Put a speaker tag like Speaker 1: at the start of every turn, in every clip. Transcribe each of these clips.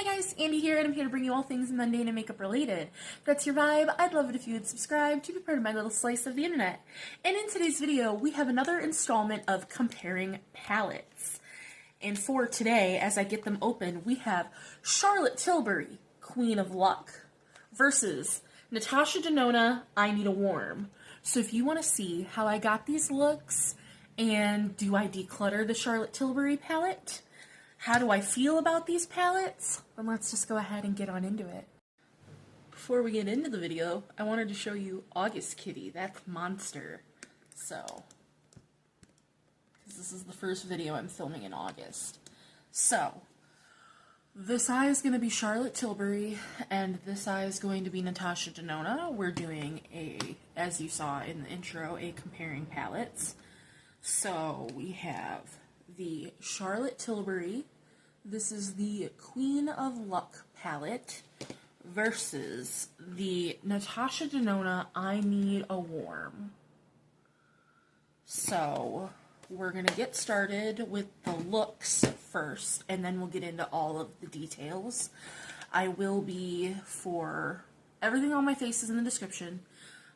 Speaker 1: guys, Andy here, and I'm here to bring you all things mundane and makeup related. If that's your vibe, I'd love it if you would subscribe to be part of my little slice of the internet. And in today's video, we have another installment of comparing palettes. And for today, as I get them open, we have Charlotte Tilbury, Queen of Luck, versus Natasha Denona, I Need a Warm. So if you want to see how I got these looks, and do I declutter the Charlotte Tilbury palette? How do I feel about these palettes? Then let's just go ahead and get on into it. Before we get into the video, I wanted to show you August Kitty. That's Monster. So, because this is the first video I'm filming in August. So, this eye is going to be Charlotte Tilbury, and this eye is going to be Natasha Denona. We're doing as you saw in the intro, a comparing palettes. So, we have the Charlotte Tilbury, this is the Queen of Luck palette, versus the Natasha Denona, I Need a Warm. So, we're going to get started with the looks first, and then we'll get into all of the details. I will be, for everything on my face is in the description.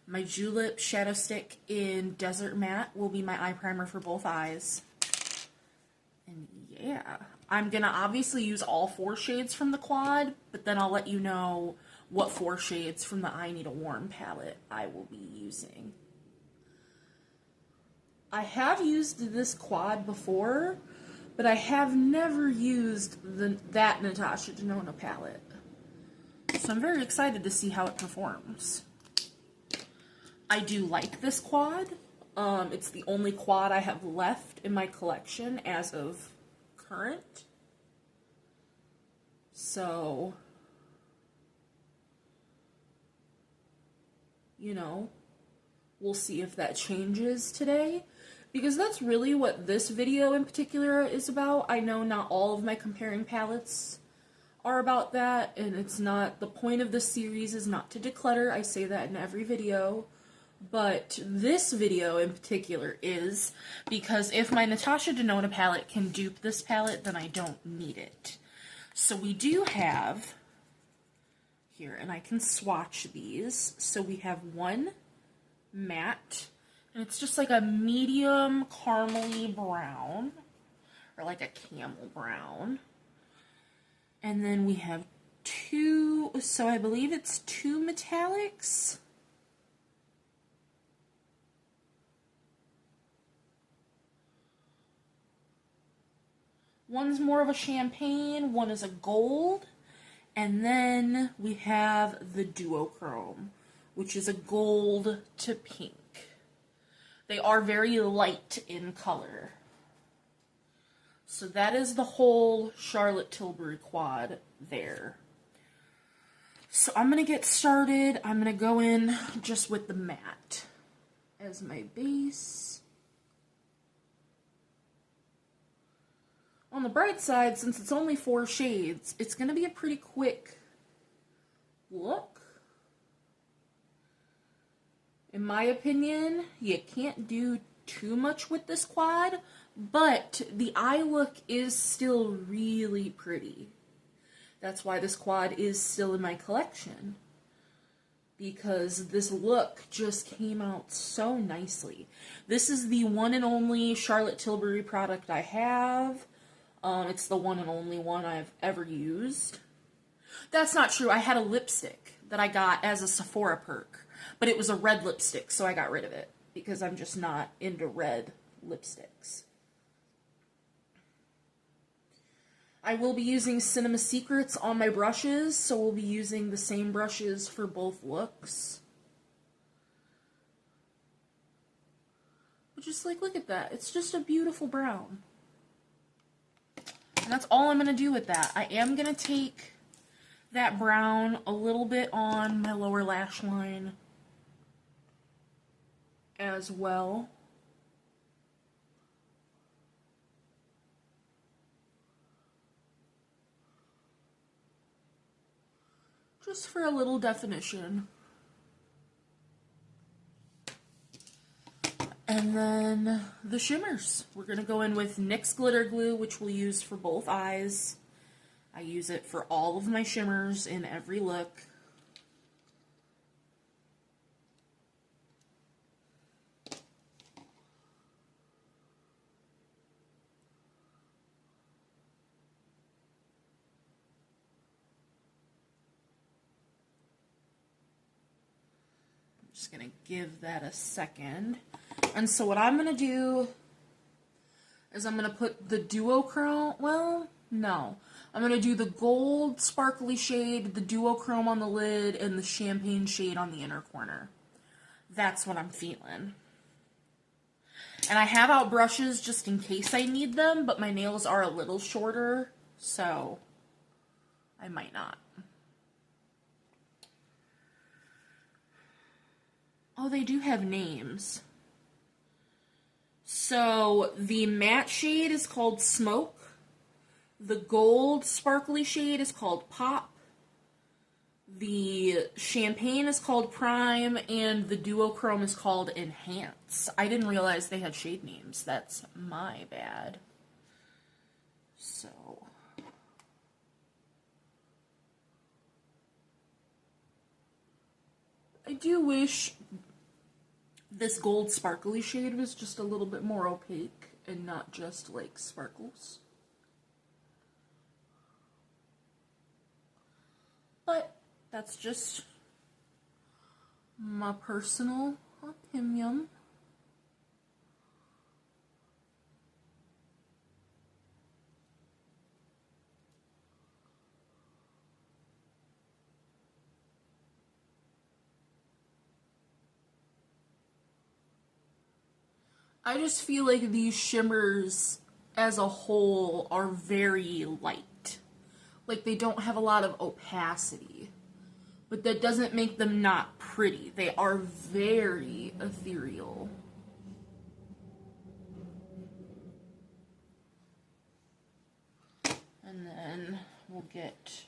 Speaker 1: My Julep shadow stick in Desert Matte will be my eye primer for both eyes. And yeah, I'm going to obviously use all 4 shades from the quad, but then I'll let you know what 4 shades from the I Need a Warm palette I will be using. I have used this quad before, but I have never used that Natasha Denona palette. So I'm very excited to see how it performs. I do like this quad. It's the only quad I have left in my collection as of current. So, you know, we'll see if that changes today. Because that's really what this video in particular is about. I know not all of my comparing palettes are about that, and it's not, the point of this series is not to declutter. I say that in every video. But this video in particular is because if my Natasha Denona palette can dupe this palette, then I don't need it. So we do have here, and I can swatch these. So we have one matte, and it's just like a medium caramely brown, or like a camel brown. And then we have 2, so I believe it's 2 metallics. One's more of a champagne, one is a gold, and then we have the duochrome, which is a gold to pink. They are very light in color. So that is the whole Charlotte Tilbury quad there. So I'm going to get started. I'm going to go in just with the matte as my base. On the bright side, since it's only 4 shades, it's going to be a pretty quick look. In my opinion, you can't do too much with this quad, but the eye look is still really pretty. That's why this quad is still in my collection, because this look just came out so nicely. This is the one and only Charlotte Tilbury product I have. It's the one and only one I've ever used. That's not true. I had a lipstick that I got as a Sephora perk, but it was a red lipstick, so I got rid of it because I'm just not into red lipsticks. I will be using Cinema Secrets on my brushes, so we'll be using the same brushes for both looks. But just like, look at that. It's just a beautiful brown. And that's all I'm going to do with that. I am going to take that brown a little bit on my lower lash line as well. Just for a little definition. And then the shimmers. We're going to go in with NYX Glitter Glue, which we'll use for both eyes. I use it for all of my shimmers in every look. Just gonna give that a second. And so what I'm gonna do is I'm gonna put the duochrome, well, no. I'm gonna do the gold sparkly shade, the duochrome on the lid, and the champagne shade on the inner corner. That's what I'm feeling. And I have out brushes just in case I need them, but my nails are a little shorter, so I might not. Oh, they do have names. So the matte shade is called Smoke. The gold sparkly shade is called Pop. The champagne is called Prime, and the duochrome is called Enhance. I didn't realize they had shade names. That's my bad. So I do wish this gold sparkly shade was just a little bit more opaque and not just like sparkles. But that's just my personal opinion. I just feel like these shimmers as a whole are very light. Like they don't have a lot of opacity. But that doesn't make them not pretty. They are very ethereal. And then we'll get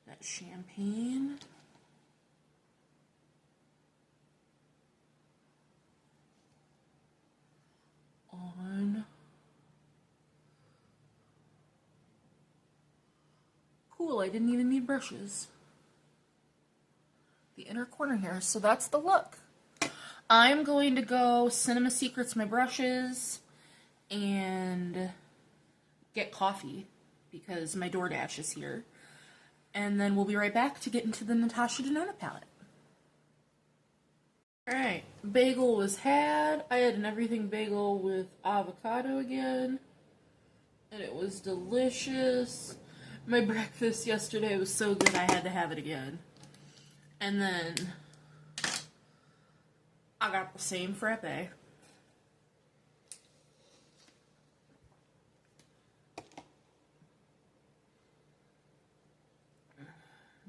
Speaker 1: that champagne. On. Cool, I didn't even need brushes. The inner corner here, so that's the look. I'm going to go Cinema Secrets my brushes and get coffee because my DoorDash is here. And then we'll be right back to get into the Natasha Denona palette. Alright, bagel was had. I had an everything bagel with avocado again. And it was delicious. My breakfast yesterday was so good I had to have it again. And then I got the same frappe.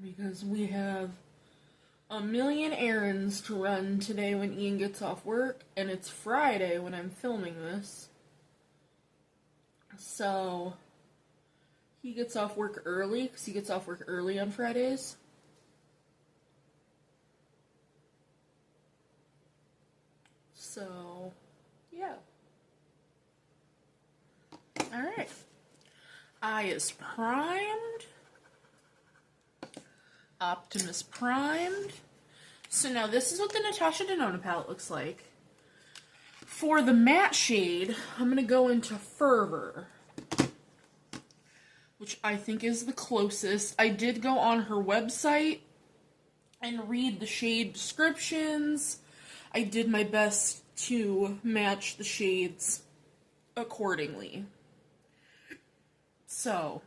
Speaker 1: Because we have a million errands to run today when Ian gets off work, and it's Friday when I'm filming this. So he gets off work early, because he gets off work early on Fridays. So, yeah. Alright. Eye is primed. Optimus primed. So now this is what the Natasha Denona palette looks like. For the matte shade, I'm going to go into Fervor, which I think is the closest. I did go on her website and read the shade descriptions. I did my best to match the shades accordingly. So,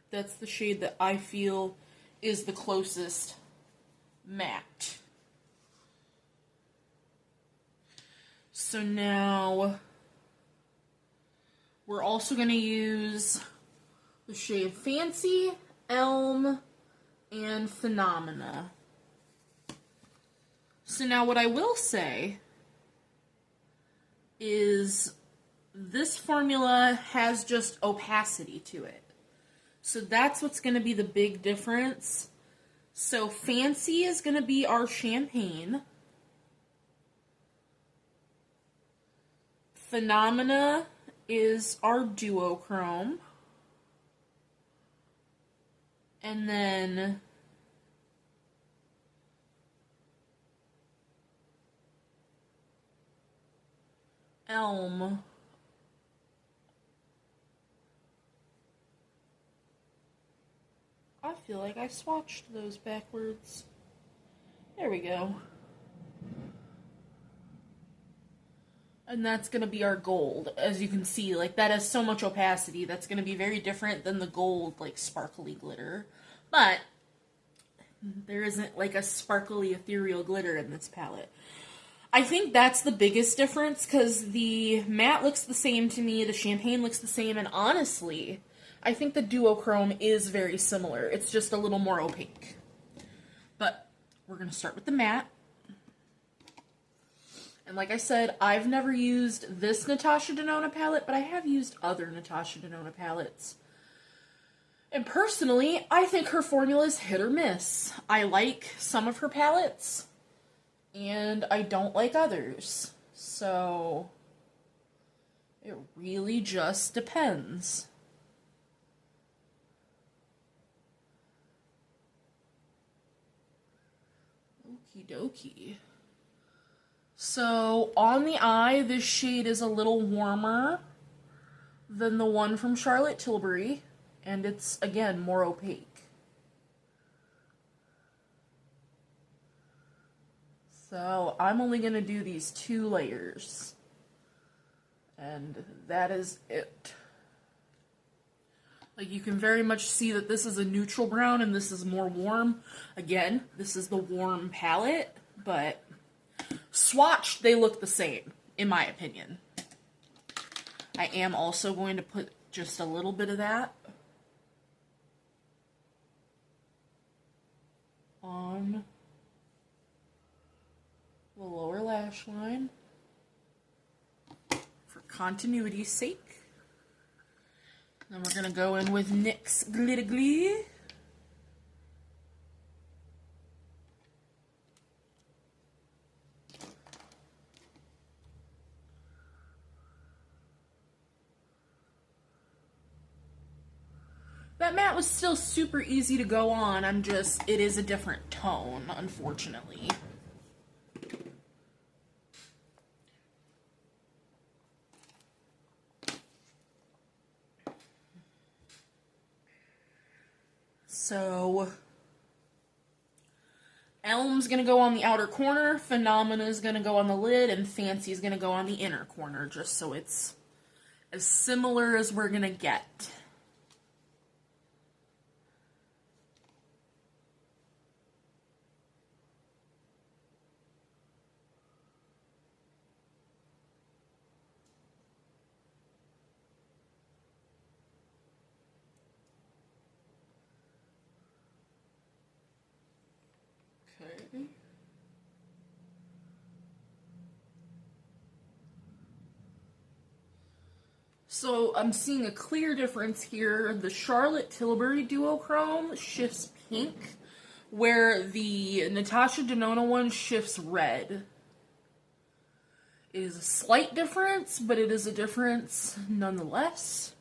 Speaker 1: that's the shade that I feel is the closest matte. So now, we're also going to use the shade Fancy, Elm, and Phenomena. So now what I will say is this formula has just opacity to it. So that's what's going to be the big difference. So Fancy is going to be our champagne. Phenomena is our duochrome. And then Elm. I feel like I swatched those backwards. There we go. And that's going to be our gold. As you can see, like, that has so much opacity. That's going to be very different than the gold, like, sparkly glitter. But there isn't, like, a sparkly, ethereal glitter in this palette. I think that's the biggest difference, because the matte looks the same to me, the champagne looks the same, and honestly, I think the duochrome is very similar. It's just a little more opaque. But we're going to start with the matte. And like I said, I've never used this Natasha Denona palette, but I have used other Natasha Denona palettes. And personally, I think her formula is hit or miss. I like some of her palettes, and I don't like others. So it really just depends. Okie dokie. So, on the eye, this shade is a little warmer than the one from Charlotte Tilbury, and it's, again, more opaque. So, I'm only going to do these 2 layers, and that is it. Like, you can very much see that this is a neutral brown and this is more warm. Again, this is the warm palette, but swatched, they look the same, in my opinion. I am also going to put just a little bit of that on the lower lash line for continuity's sake. Then we're going to go in with NYX Glitter Glee. That matte was still super easy to go on, it is a different tone, unfortunately. So, Elm's gonna go on the outer corner, Phenomena's gonna go on the lid, and Fancy's gonna go on the inner corner, just so it's as similar as we're gonna get. Okay. So I'm seeing a clear difference here. The Charlotte Tilbury duochrome shifts pink, where the Natasha Denona one shifts red. It is a slight difference, but it is a difference nonetheless.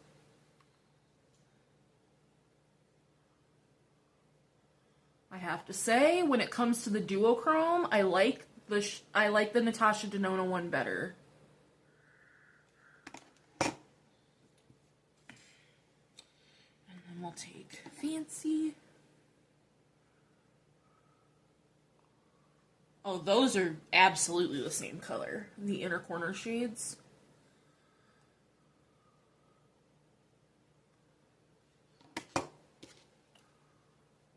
Speaker 1: I have to say, when it comes to the duochrome, I like the Natasha Denona one better. And then we'll take Fancy. Oh, those are absolutely the same color, the inner corner shades.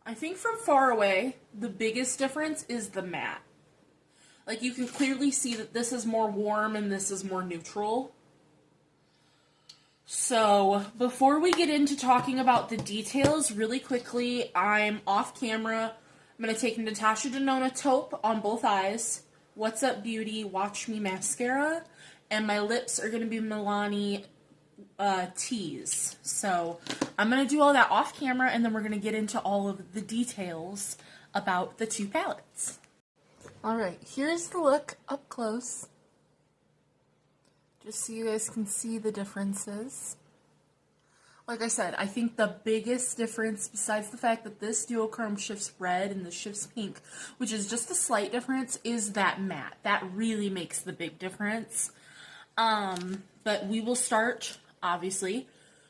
Speaker 1: I think from far away, the biggest difference is the matte. Like, you can clearly see that this is more warm and this is more neutral. So, before we get into talking about the details, really quickly, I'm off camera. I'm going to take Natasha Denona Taupe on both eyes, What's Up Beauty Watch Me Mascara, and my lips are going to be Milani Tease. So I'm going to do all that off camera, and then we're going to get into all of the details about the 2 palettes. Alright, here's the look up close, just so you guys can see the differences. Like I said, I think the biggest difference, besides the fact that this duochrome shifts red and this shifts pink, which is just a slight difference, is that matte. That really makes the big difference. But we will start, obviously,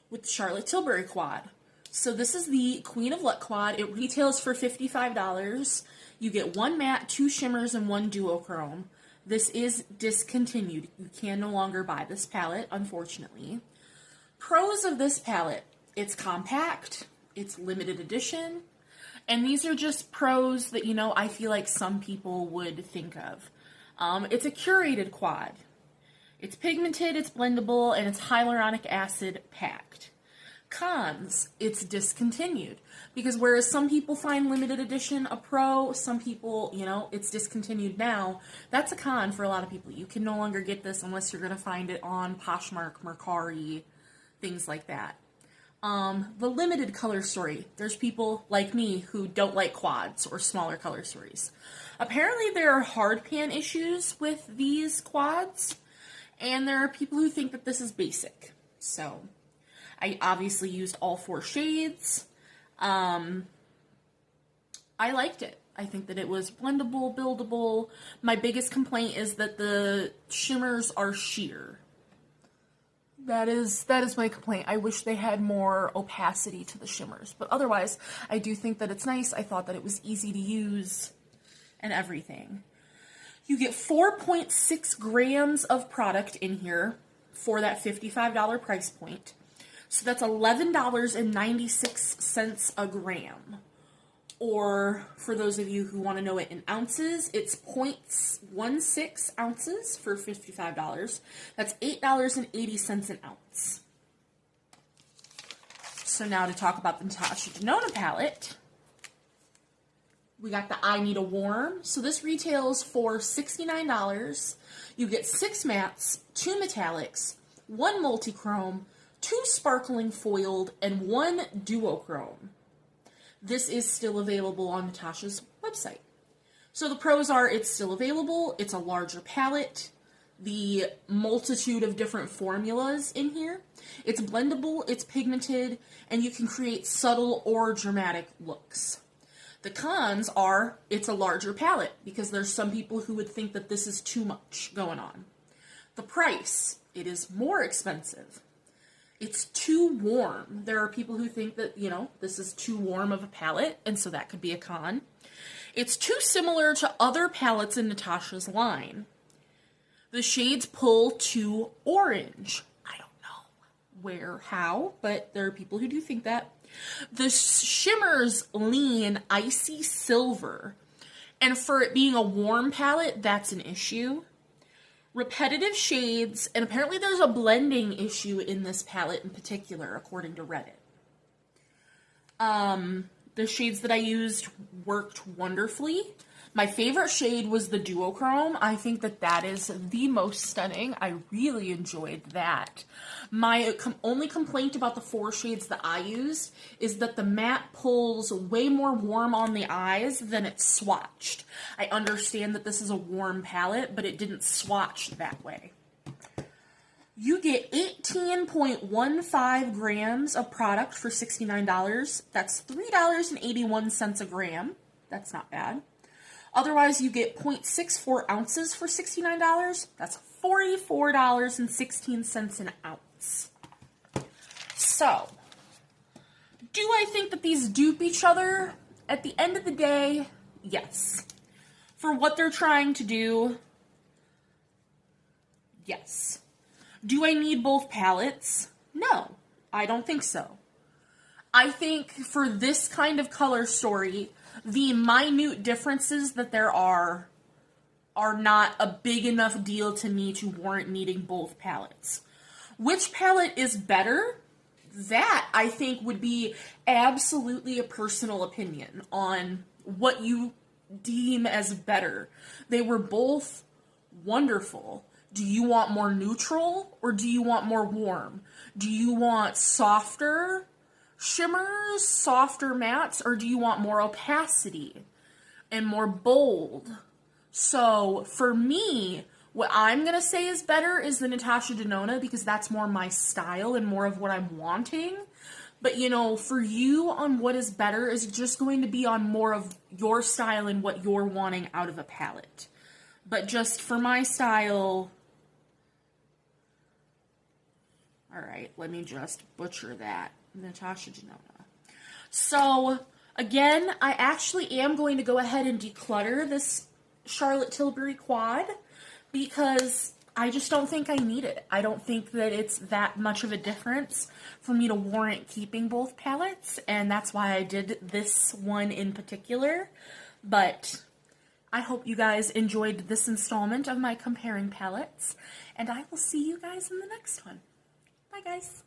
Speaker 1: with the Charlotte Tilbury quad. So this is the Queen of Luck quad. It retails for $55. You get 1 matte, 2 shimmers, and 1 duochrome. This is discontinued. You can no longer buy this palette, unfortunately. Pros of this palette: it's compact, it's limited edition, and these are just pros that, you know, I feel like some people would think of. It's a curated quad. It's pigmented, it's blendable, and it's hyaluronic acid packed. Cons: it's discontinued. Because whereas some people find limited edition a pro, some people, you know, it's discontinued now. That's a con for a lot of people. You can no longer get this unless you're going to find it on Poshmark, Mercari, things like that. The limited color story. There's people like me who don't like quads or smaller color stories. Apparently there are hard pan issues with these quads, and there are people who think that this is basic. So I obviously used all 4 shades. I liked it. I think that it was blendable, buildable. My biggest complaint is that the shimmers are sheer. That is my complaint. I wish they had more opacity to the shimmers. But otherwise, I do think that it's nice. I thought that it was easy to use and everything. You get 4.6 grams of product in here for that $55 price point. So that's $11.96 a gram. Or, for those of you who want to know it in ounces, it's 0.16 ounces for $55. That's $8.80 an ounce. So now to talk about the Natasha Denona palette. We got the I Need a Warm. So this retails for $69. You get 6 mattes, 2 metallics, 1 multi-chrome, 2 sparkling foiled, and 1 duochrome. This is still available on Natasha's website. So the pros are it's still available, it's a larger palette, the multitude of different formulas in here, it's blendable, it's pigmented, and you can create subtle or dramatic looks. The cons are it's a larger palette because there's some people who would think that this is too much going on. The price, it is more expensive. It's too warm. There are people who think that, you know, this is too warm of a palette, and so that could be a con. It's too similar to other palettes in Natasha's line. The shades pull too orange. I don't know where, how, but there are people who do think that. The shimmers lean icy silver, and for it being a warm palette, that's an issue. Repetitive shades, and apparently there's a blending issue in this palette in particular, according to Reddit. The shades that I used worked wonderfully. My favorite shade was the duochrome. I think that that is the most stunning. I really enjoyed that. My only complaint about the 4 shades that I used is that the matte pulls way more warm on the eyes than it's swatched. I understand that this is a warm palette, but it didn't swatch that way. You get 18.15 grams of product for $69. That's $3.81 a gram. That's not bad. Otherwise, you get 0.64 ounces for $69. That's $44.16 an ounce. So, do I think that these dupe each other? At the end of the day, yes. For what they're trying to do, yes. Do I need both palettes? No, I don't think so. I think for this kind of color story, the minute differences that there are not a big enough deal to me to warrant needing both palettes. Which palette is better? That, I think, would be absolutely a personal opinion on what you deem as better. They were both wonderful. Do you want more neutral or do you want more warm? Do you want softer shimmers, softer mattes, or do you want more opacity and more bold? So for me, what I'm going to say is better is the Natasha Denona because that's more my style and more of what I'm wanting. But, you know, for you on what is better is just going to be on more of your style and what you're wanting out of a palette. But just for my style... Alright, let me just butcher that. Natasha Denona. So, again, I actually am going to go ahead and declutter this Charlotte Tilbury quad because I just don't think I need it. I don't think that it's that much of a difference for me to warrant keeping both palettes, and that's why I did this one in particular. But I hope you guys enjoyed this installment of my comparing palettes, and I will see you guys in the next one. Bye, guys.